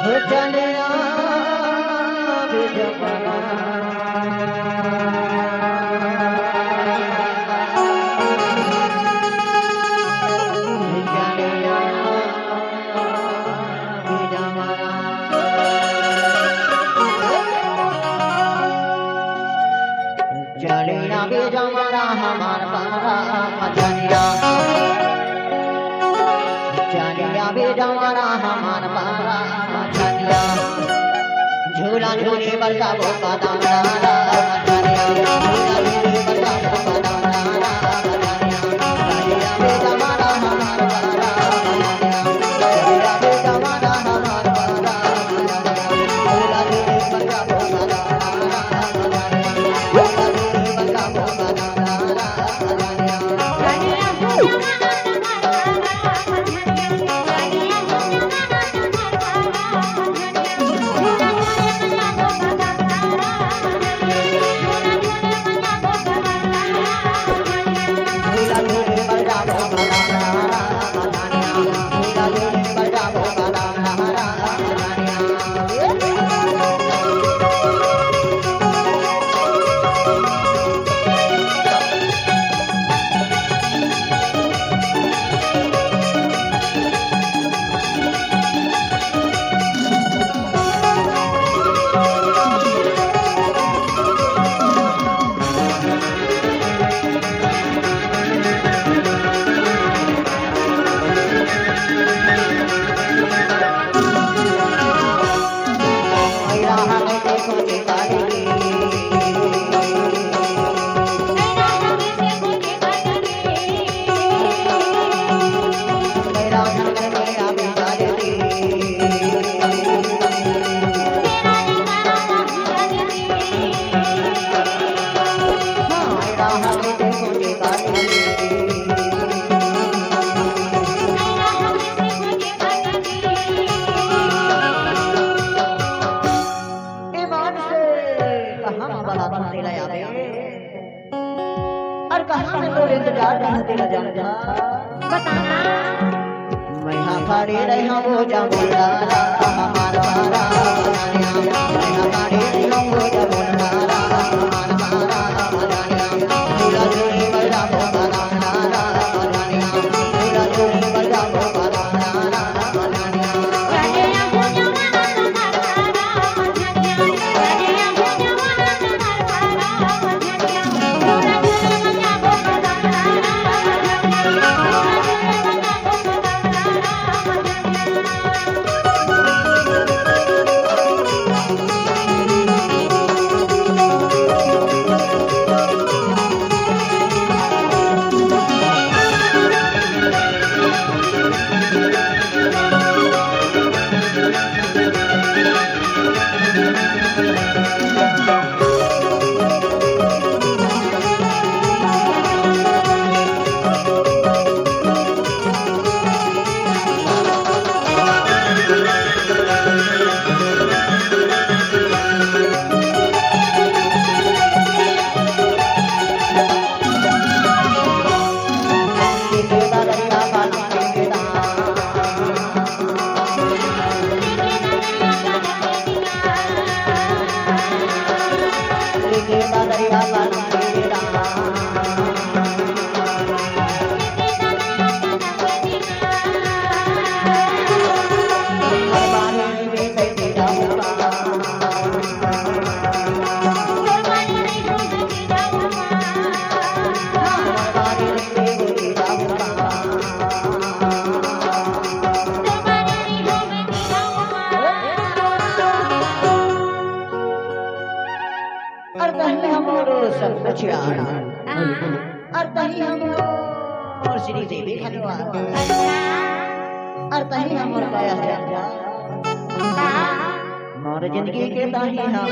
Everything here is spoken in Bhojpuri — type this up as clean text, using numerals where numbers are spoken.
चलिया बिजमरा चलिया बिजमरा हमार पारा चलिया चलिया बिजमरा हमार पारा चलिया झूला झूले बलका बोका दाना चलिया झूला झूले बलका बोका दाना चलिया बिजमरा हमार पारा चलिया बिजमरा हमार पारा झूला झूले बलका बोका दाना झूला झूले बलका बोका दाना और कहाँ में लोग इंतजार करते न जाना बताना मैं हाँ खड़े रही हूँ वो जमुना हमार पारा मैं हाँ खड़े रही हूँ वो जमुना हमार पारा झूला झूले बलका बोका दाना झूला झूले बलका बोका दाना और श्री देवी खनवा और तही हमर पाया जा मोर जिंदगी के तही हम